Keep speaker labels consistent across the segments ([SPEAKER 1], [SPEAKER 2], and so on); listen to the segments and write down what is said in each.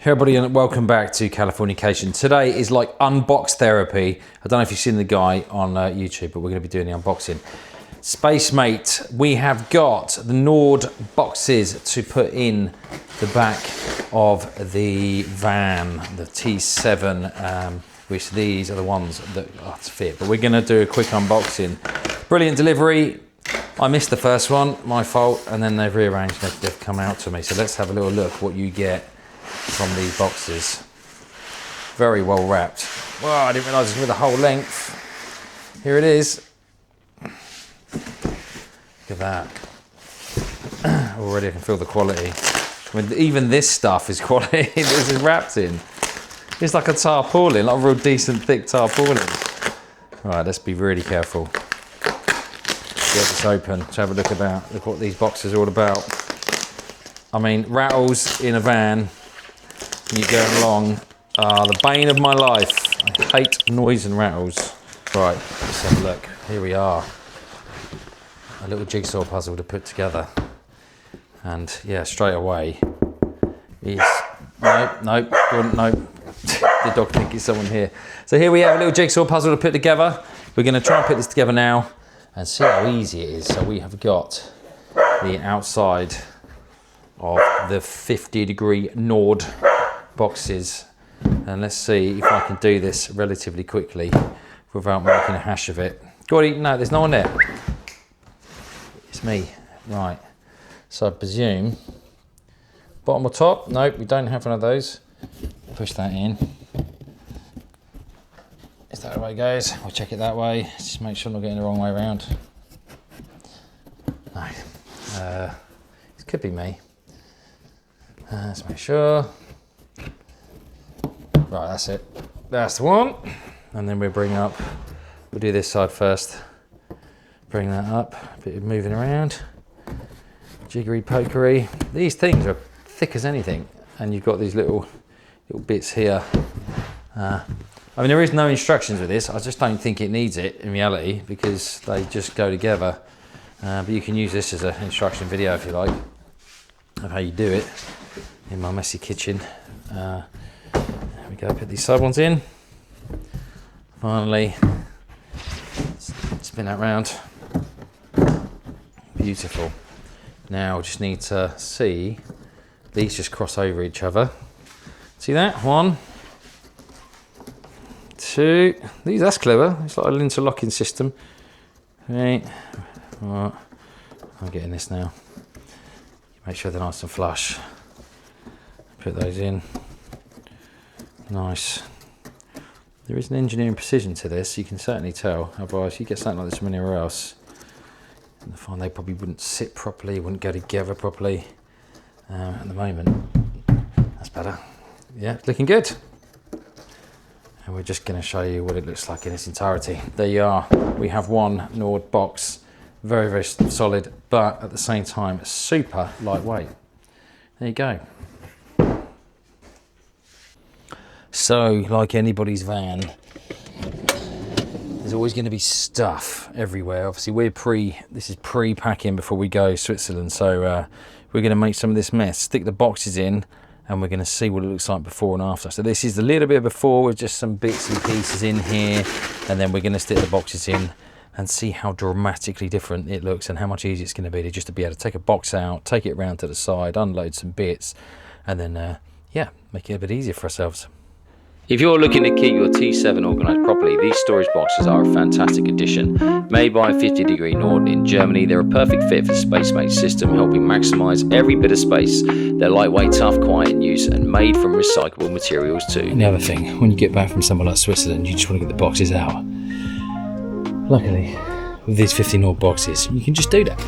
[SPEAKER 1] Hey everybody, and welcome back to Californication. Today is like Unbox Therapy. I don't know if you've seen the guy on YouTube, but we're going to be doing the unboxing. Spacemate, we have got the Nord boxes to put in the back of the van, the T7, which these are the ones that are to fit. But we're going to do a quick unboxing. Brilliant delivery. I missed the first one, my fault, and then they've rearranged, they've come out to me. So let's have a little look what you get from these boxes. Very well wrapped. Wow, I didn't realise it was the whole length. Here it is. Look at that. Already I can feel the quality. I mean, even this stuff is quality. This is wrapped in. It's like a tarpaulin, like a real decent thick tarpaulin. Right, let's be really careful. Get this open to have a look what these boxes are all about. I mean, rattles in a van, you're going along, are the bane of my life. I hate noise and rattles. Right, let's have a look. Here we are. A little jigsaw puzzle to put together. And yeah, straight away is, nope. The dog think it's someone here. So here we have a little jigsaw puzzle to put together. We're gonna try and put this together now and see how easy it is. So we have got the outside of the 50-degree Nord boxes, and let's see if I can do this relatively quickly without making a hash of it. Gordy, no, there's no one there. It's me. Right, so I presume bottom or top? Nope, we don't have one of those. Push that in. Is that the way it goes? I'll check it that way. Just make sure I'm not getting the wrong way around. No, it could be me. Let's make sure. Right, that's it. That's the one. And then we'll we'll do this side first. Bring that up, a bit of moving around. Jiggery pokery. These things are thick as anything. And you've got these little bits here. I mean, there is no instructions with this. I just don't think it needs it in reality because they just go together. But you can use this as an instruction video if you like, of how you do it in my messy kitchen. There we go, put these side ones in. Finally, spin that round. Beautiful. Now just need to see these just cross over each other. See that? 1, 2. That's clever. It's like an interlocking system. 3. Right. I'm getting this now. Make sure they're nice and flush. Put those in. Nice. There is an engineering precision to this, you can certainly tell. Otherwise, you get something like this from anywhere else, I find they probably wouldn't sit properly, wouldn't go together properly. At the moment, that's better. Yeah, looking good. And we're just going to show you what it looks like in its entirety. There you are. We have one Nord box. Very, very solid, but at the same time, super lightweight. There you go. So, like anybody's van, there's always going to be stuff everywhere. Obviously, this is pre-packing before we go to Switzerland. So we're going to make some of this mess, stick the boxes in, and we're going to see what it looks like before and after. So this is a little bit before with just some bits and pieces in here, and then we're going to stick the boxes in and see how dramatically different it looks and how much easier it's going to be to be able to take a box out, take it around to the side, unload some bits, and then, yeah, make it a bit easier for ourselves. If you're looking to keep your T7 organised properly, these storage boxes are a fantastic addition. Made by 50-degree Nord in Germany, they're a perfect fit for Spacemate's system, helping maximise every bit of space. They're lightweight, tough, quiet in use, and made from recyclable materials too. And the other thing, when you get back from somewhere like Switzerland, you just want to get the boxes out. Luckily, with these 50 Nord boxes, you can just do that.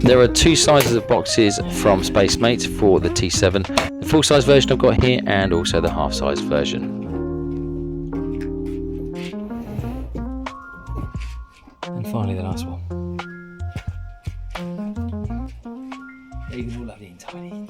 [SPEAKER 1] There are 2 sizes of boxes from Spacemate for the T7. The full-size version I've got here and also the half-size version. And finally the nice one. There you can all lovely and tiny.